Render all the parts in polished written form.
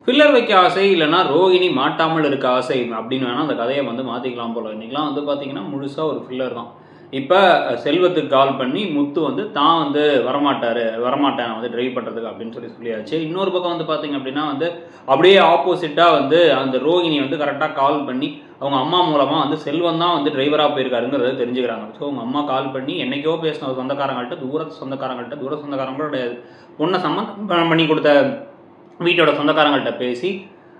Filler வைக்க ஆசை இல்லைனா ரோகிணி மாட்டாமல் இருக்க ஆசை அப்படின்னு வேணால் அந்த கதையை வந்து மாற்றிக்கலாம் போல. இன்றைக்கெலாம் வந்து பார்த்தீங்கன்னா முழுசாக ஒரு ஃபில்லர் தான். இப்போ செல்வத்துக்கு கால் பண்ணி முத்து வந்து தான் வந்து வரமாட்டேன் வந்து ட்ரைவ் பண்ணுறதுக்கு அப்படின்னு சொல்லியாச்சு. இன்னொரு பக்கம் வந்து பார்த்தீங்க அப்படின்னா வந்து அப்படியே ஆப்போசிட்டாக வந்து அந்த ரோகிணி வந்து கரெக்டாக கால் பண்ணி அவங்க அம்மா மூலமாக வந்து செல்வம் தான் வந்து டிரைவராக போயிருக்காருங்கிறத தெரிஞ்சுக்கிறாங்க. ஸோ அவங்க அம்மா கால் பண்ணி என்னைக்கோ பேசின சொந்தக்காரங்கள்ட்ட தூர சொந்தக்காரங்களும் கிடையாது, பொண்ணை சம்மந்தம் பண்ணி கொடுத்த வீட்டோட சொந்தக்காரங்கள்ட்ட பேசி,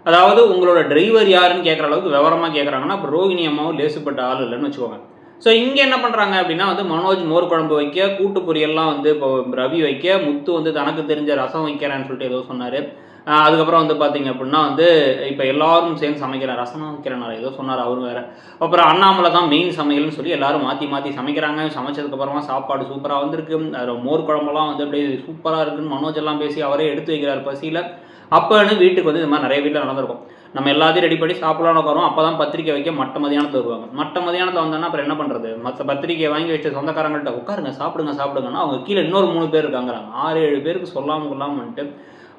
அதாவது உங்களோட டிரைவர் யாருன்னு கேட்குற அளவுக்கு விவரமாக கேட்குறாங்கன்னா அப்போ ரோகிணி அம்மாவும் லேசுப்பட்ட ஆள் இல்லைன்னு வச்சுக்கோங்க. ஸோ இங்கே என்ன பண்ணுறாங்க அப்படின்னா வந்து மனோஜ் மோர் குழம்பு வைக்க, கூட்டு பொரியல்லாம் வந்து இப்போ ரவி வைக்க, முத்து வந்து தனக்கு தெரிஞ்ச ரசம் வைக்கிறேன்னு சொல்லிட்டு ஏதோ சொன்னார். அதுக்கப்புறம் வந்து பார்த்தீங்க அப்படின்னா வந்து இப்போ எல்லாரும் சேர்ந்து சமைக்கிறேன், ரசம் வைக்கிறேன் ஏதோ சொன்னார் அவர் வேறு. அப்புறம் அண்ணாமலை தான் மெயின் சமையல்னு சொல்லி எல்லாரும் மாற்றி சமைக்கிறாங்க. சமைச்சதுக்கப்புறமா சாப்பாடு சூப்பராக வந்திருக்கு, அதில் மோர் குழம்பெல்லாம் வந்து அப்படியே சூப்பராக இருக்குன்னு மனோஜ் எல்லாம் பேசி அவரே எடுத்து வைக்கிறார் பசியில். அப்போன்னு வீட்டுக்கு வந்து இந்த மாதிரி நிறைய வீட்டில் நடந்திருக்கும். நம்ம எல்லாத்தையும் ரெடி பண்ணி சாப்பிடலான்னு உட்காரோம். அப்போ தான் பத்திரிக்கை வைக்க மட்ட மதியானத்தில் வருவாங்க. மட்ட மதியானத்தில் வந்தோன்னா அப்புறம் என்ன பண்ணுறது, மற்ற பத்திரிக்கையை வாங்கி வச்ச சொந்தக்காரங்கள்ட்ட உட்காருங்க சாப்பிடுங்கன்னா அவங்க கீழே இன்னொரு 3 பேர் இருக்காங்கிறாங்க. 6-7 பேருக்கு சொல்லாமட்டு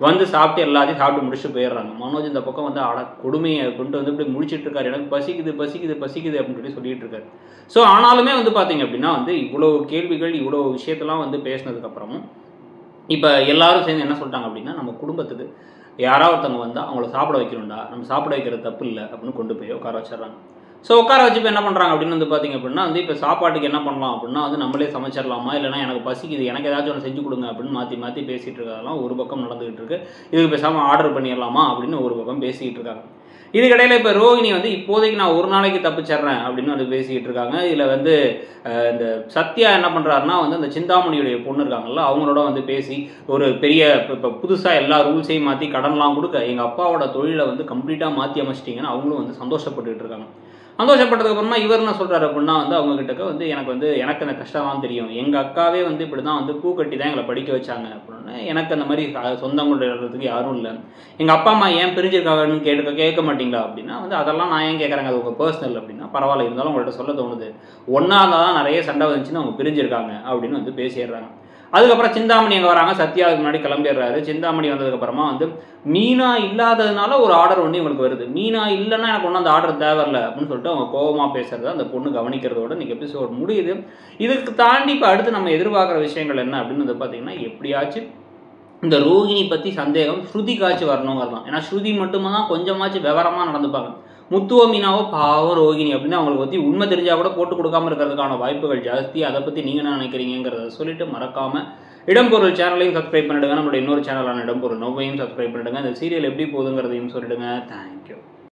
வந்து சாப்பிட்டு எல்லாத்தையும் சாப்பிட்டு முடிச்சுட்டு போயிடுறாங்க. மனோஜ் இந்த பக்கம் வந்து கொடுமையை கொண்டு வந்து இப்படி முடிச்சுட்டு இருக்காரு. எனக்கு பசிக்குது அப்படின்னு சொல்லிட்டு இருக்காரு. ஸோ ஆனாலுமே வந்து பார்த்தீங்க அப்படின்னா வந்து இவ்வளோ கேள்விகள் இவ்வளோ விஷயத்தெல்லாம் வந்து பேசினதுக்கப்புறமும் இப்போ எல்லாரும் சேர்ந்து என்ன சொல்லிட்டாங்க அப்படின்னா, நம்ம குடும்பத்துக்கு யாராவது ஒருத்தவங்க வந்தால் அவங்கள சாப்பிட வைக்கணும்டா, நம்ம சாப்பிட வைக்கிறது தப்பு இல்லை அப்படின்னு கொண்டு போய் உட்கார வச்சிடறாங்க. ஸோ உட்கார வச்சு இப்போ என்ன பண்ணுறாங்க அப்படின்னு வந்து பார்த்தீங்க அப்படின்னா வந்து இப்போ சாப்பாட்டுக்கு என்ன பண்ணலாம் அப்படின்னா வந்து நம்மளே சமைச்சிடலாமா, இல்லைனா எனக்கு பசிக்குது எனக்கு ஏதாச்சும் ஒன்று செஞ்சு கொடுங்க அப்படின்னு மாற்றி பேசிகிட்டு இருக்கிறதெல்லாம் ஒரு பக்கம் நடந்துகிட்டு இருக்கு. இதுக்கு பேசாமல் ஆர்டர் பண்ணிடலாமா அப்படின்னு ஒரு பக்கம் பேசிக்கிட்டு இருக்காங்க. இதுக்கிடையில் இப்போ ரோகிணி வந்து இப்போதைக்கு நான் ஒரு நாளைக்கு தப்பிச்சிட்றேன் அப்படின்னு வந்து பேசிக்கிட்டு இருக்காங்க. இதில் வந்து இந்த சத்யா என்ன பண்ணுறாருன்னா வந்து அந்த சிந்தாமணியுடைய பொண்ணு இருக்காங்கல்ல, அவங்களோட வந்து பேசி ஒரு பெரிய இப்போ புதுசாக எல்லா ரூல்ஸையும் மாற்றி கடன்லாம் கொடுக்க எங்கள் அப்பாவோட தொழிலை வந்து கம்ப்ளீட்டாக மாற்றி அமைச்சிட்டிங்கன்னு அவங்களும் வந்து சந்தோஷப்பட்டுக்கிட்டு இருக்காங்க. சந்தோஷப்பட்டதுக்கப்புறமா இவர் என்ன சொல்கிறாரு அப்படின்னா வந்து அவங்ககிட்ட வந்து எனக்கு அந்த கஷ்டம்லாம் தெரியும், எங்கள் அக்காவே வந்து இப்படி தான் வந்து பூ கட்டி தான் எங்களை படிக்க வச்சாங்க அப்படின்னு, எனக்கு அந்த மாதிரி சொந்தங்களுடைய யாரும் இல்லை, எங்கள் அப்பா அம்மா ஏன் பிரிஞ்சிருக்காங்கன்னு கேட்க மாட்டீங்களா அப்படின்னா வந்து அதெல்லாம் நான் ஏன் கேட்குறாங்க, அது உங்கள் பர்சனல் அப்படின்னா பரவாயில்ல, இருந்தாலும் உங்கள்கிட்ட சொல்ல தோணுது, ஒன்றா இருந்தால் தான் நிறைய சண்டை வந்துச்சுன்னு அவங்க பிரிஞ்சிருக்காங்க அப்படின்னு வந்து பேசிடுறாங்க. அதுக்கப்புறம் சிந்தாமணி அங்கே வராங்க. சத்யாவுக்கு முன்னாடி கிளம்பிடுறாரு. சிந்தாமணி வந்ததுக்கப்புறமா வந்து மீனா இல்லாததுனால ஒரு ஆர்டர் ஒன்று இவங்களுக்கு வருது, மீனா இல்லைன்னா எனக்கு ஒன்றும் அந்த ஆர்டர் தேவையில்லை அப்படின்னு சொல்லிட்டு அவங்க கோபமாக பேசுறத அந்த பொண்ணு கவனிக்கிறதோட இன்னைக்கு எபிசோட் முடியுது. இதுக்கு தாண்டி இப்போ அடுத்து நம்ம எதிர்பார்க்குற விஷயங்கள் என்ன அப்படின்னு வந்து பார்த்தீங்கன்னா, எப்படியாச்சும் இந்த ரோகிணி பற்றி சந்தேகம் ஸ்ருதி காட்சி வரணுங்கிறது தான். ஏன்னா ஸ்ருதி மட்டுமே தான் கொஞ்சமாச்சும் விவரமாக நடந்துப்பாங்க. முத்துவோ மீனாவோ பாவம் ரோகிணி அப்படின்னு அவங்களுக்கு பற்றி உண்மை தெரிஞ்சால் கூட போட்டு கொடுக்காம இருக்கிறதுக்கான வாய்ப்புகள் ஜாஸ்தி. அதை பற்றி நீங்கள் என்ன நினைக்கிறீங்கிறத சொல்லிட்டு மறக்காமல் இடம்பொருள் சேனலையும் சப்ஸ்கிரைப் பண்ணிடுங்க. நம்மளோட இன்னொரு சேனலான இடம்பொருள் நோவையும் சப்ஸ்கிரைப் பண்ணிடுங்க. இந்த சீரியல் எப்படி போகுதுங்கிறதையும் சொல்லிடுங்க. தேங்க்யூ.